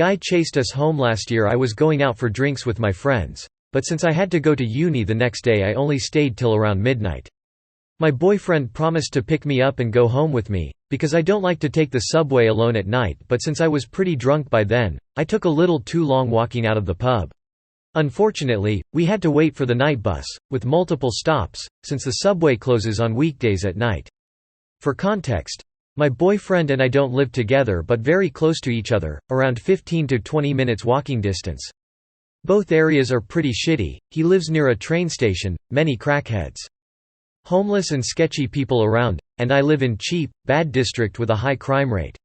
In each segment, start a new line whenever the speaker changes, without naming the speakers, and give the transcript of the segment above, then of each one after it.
Guy chased us home last year. I was going out for drinks with my friends, but since I had to go to uni the next day I only stayed till around midnight. My boyfriend promised to pick me up and go home with me, because I don't like to take the subway alone at night, but since I was pretty drunk by then, I took a little too long walking out of the pub. Unfortunately, we had to wait for the night bus, with multiple stops, since the subway closes on weekdays at night. For context, my boyfriend and I don't live together but very close to each other, around 15 to 20 minutes walking distance. Both areas are pretty shitty. He lives near a train station, many crackheads. Homeless and sketchy people around, and I live in cheap, bad district with a high crime rate.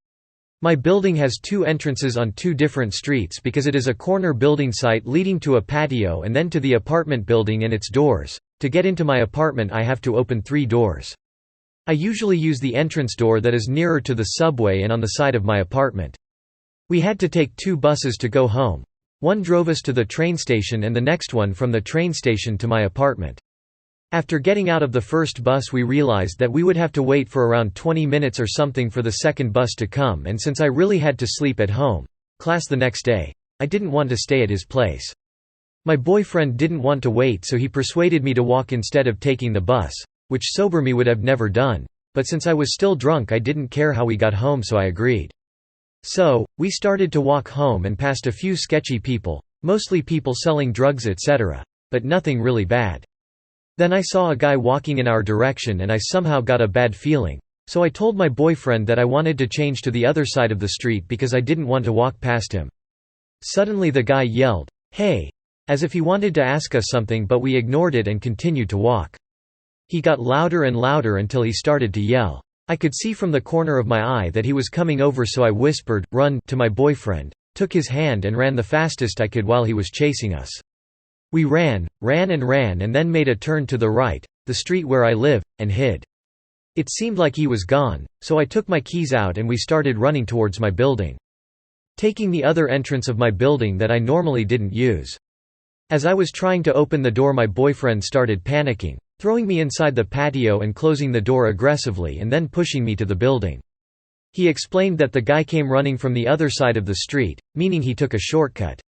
My building has two entrances on two different streets because it is a corner building site leading to a patio and then to the apartment building and its doors. To get into my apartment I have to open 3 doors. I usually use the entrance door that is nearer to the subway and on the side of my apartment. We had to take 2 buses to go home. One drove us to the train station and the next one from the train station to my apartment. After getting out of the first bus we realized that we would have to wait for around 20 minutes or something for the second bus to come, and since I really had to sleep at home, class the next day, I didn't want to stay at his place. My boyfriend didn't want to wait, so he persuaded me to walk instead of taking the bus, which sober me would have never done, but since I was still drunk I didn't care how we got home, so I agreed. So, we started to walk home and passed a few sketchy people, mostly people selling drugs etc., but nothing really bad. Then I saw a guy walking in our direction and I somehow got a bad feeling, so I told my boyfriend that I wanted to change to the other side of the street because I didn't want to walk past him. Suddenly the guy yelled, "Hey!" as if he wanted to ask us something, but we ignored it and continued to walk. He got louder and louder until he started to yell. I could see from the corner of my eye that he was coming over, so I whispered, "Run," to my boyfriend, took his hand and ran the fastest I could while he was chasing us. We ran and then made a turn to the right, the street where I live, and hid. It seemed like he was gone, so I took my keys out and we started running towards my building, taking the other entrance of my building that I normally didn't use. As I was trying to open the door my boyfriend started panicking, throwing me inside the patio and closing the door aggressively and then pushing me to the building. He explained that the guy came running from the other side of the street, meaning he took a shortcut.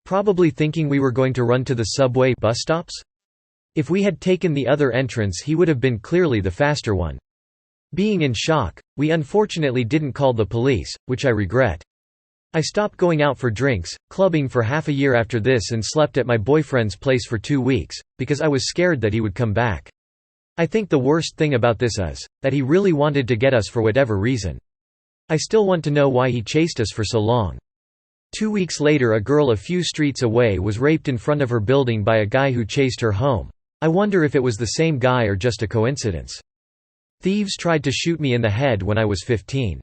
Probably thinking we were going to run to the subway bus stops? If we had taken the other entrance he would have been clearly the faster one. Being in shock, we unfortunately didn't call the police, which I regret. I stopped going out for drinks, clubbing for half a year after this and slept at my boyfriend's place for 2 weeks, because I was scared that he would come back. I think the worst thing about this is, that he really wanted to get us for whatever reason. I still want to know why he chased us for so long. 2 weeks later a girl a few streets away was raped in front of her building by a guy who chased her home. I wonder if it was the same guy or just a coincidence. Thieves tried to shoot me in the head when I was 15.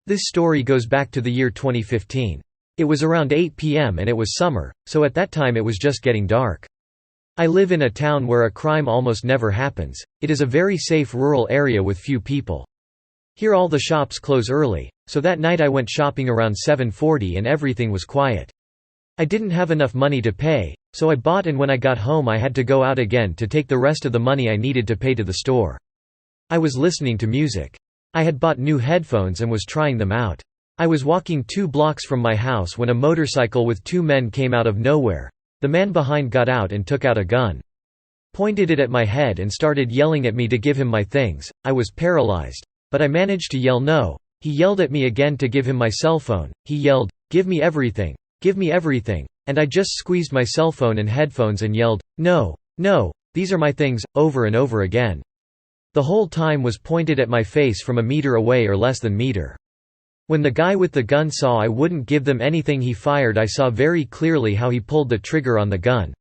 This story goes back to the year 2015. It was around 8 p.m. and it was summer, so at that time it was just getting dark. I live in a town where a crime almost never happens. It is a very safe rural area with few people. Here all the shops close early, so that night I went shopping around 7:40 and everything was quiet. I didn't have enough money to pay, so I bought, and when I got home I had to go out again to take the rest of the money I needed to pay to the store. I was listening to music. I had bought new headphones and was trying them out. I was walking 2 blocks from my house when a motorcycle with 2 men came out of nowhere. The man behind got out and took out a gun, pointed it at my head and started yelling at me to give him my things. I was paralyzed, but I managed to yell no. He yelled at me again to give him my cell phone. He yelled, "Give me everything, give me everything," and I just squeezed my cell phone and headphones and yelled, "No, no, these are my things," over and over again. The whole time was pointed at my face from a meter away or less than meter. When the guy with the gun saw I wouldn't give them anything he fired. I saw very clearly how he pulled the trigger on the gun.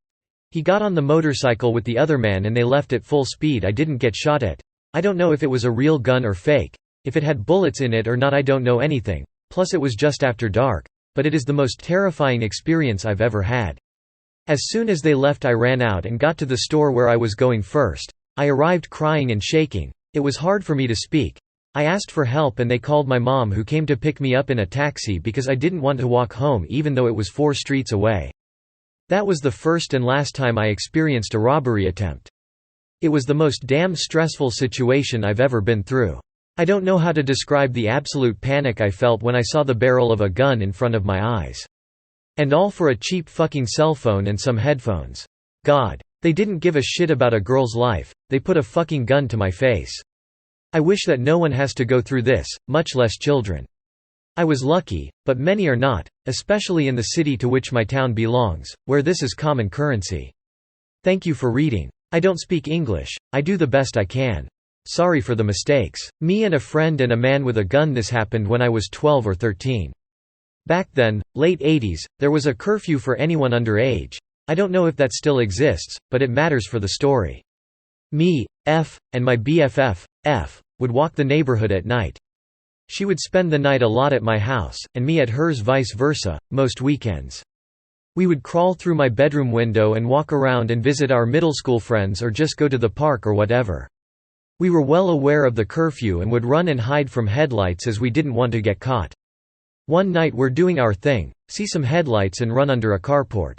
He got on the motorcycle with the other man and they left at full speed. I didn't get shot at. I don't know if it was a real gun or fake. If it had bullets in it or not I don't know anything, plus it was just after dark, but it is the most terrifying experience I've ever had. As soon as they left I ran out and got to the store where I was going first. I arrived crying and shaking. It was hard for me to speak. I asked for help and they called my mom, who came to pick me up in a taxi because I didn't want to walk home even though it was 4 streets away. That was the first and last time I experienced a robbery attempt. It was the most damn stressful situation I've ever been through. I don't know how to describe the absolute panic I felt when I saw the barrel of a gun in front of my eyes. And all for a cheap fucking cell phone and some headphones. God. They didn't give a shit about a girl's life, they put a fucking gun to my face. I wish that no one has to go through this, much less children. I was lucky, but many are not, especially in the city to which my town belongs, where this is common currency. Thank you for reading. I don't speak English, I do the best I can. Sorry for the mistakes. Me and a friend and a man with a gun. This happened when I was 12 or 13. Back then, late 80s, there was a curfew for anyone under age. I don't know if that still exists, but it matters for the story. Me, F, and my BFF, F, would walk the neighborhood at night. She would spend the night a lot at my house, and me at hers vice versa, most weekends. We would crawl through my bedroom window and walk around and visit our middle school friends or just go to the park or whatever. We were well aware of the curfew and would run and hide from headlights as we didn't want to get caught. One night we're doing our thing, see some headlights and run under a carport.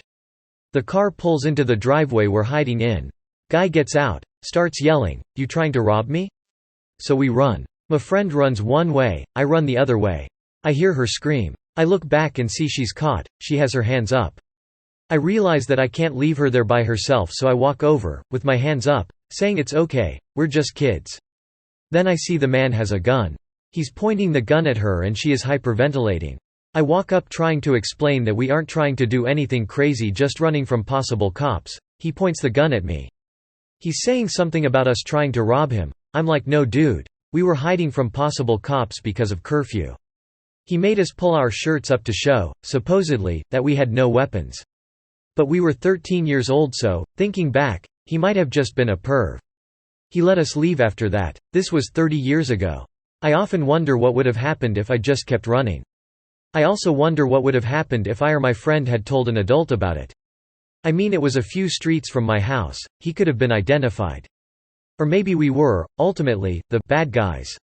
The car pulls into the driveway we're hiding in. Guy gets out, starts yelling, "You trying to rob me?" So we run. My friend runs one way, I run the other way. I hear her scream. I look back and see she's caught, she has her hands up. I realize that I can't leave her there by herself, so I walk over, with my hands up, saying it's okay, we're just kids. Then I see the man has a gun. He's pointing the gun at her and she is hyperventilating. I walk up trying to explain that we aren't trying to do anything crazy, just running from possible cops. He points the gun at me. He's saying something about us trying to rob him. I'm like, no dude. We were hiding from possible cops because of curfew. He made us pull our shirts up to show, supposedly, that we had no weapons. But we were 13 years old, so, thinking back, he might have just been a perv. He let us leave after that. This was 30 years ago. I often wonder what would have happened if I just kept running. I also wonder what would have happened if I or my friend had told an adult about it. I mean, it was a few streets from my house, he could have been identified. Or maybe we were, ultimately, the bad guys.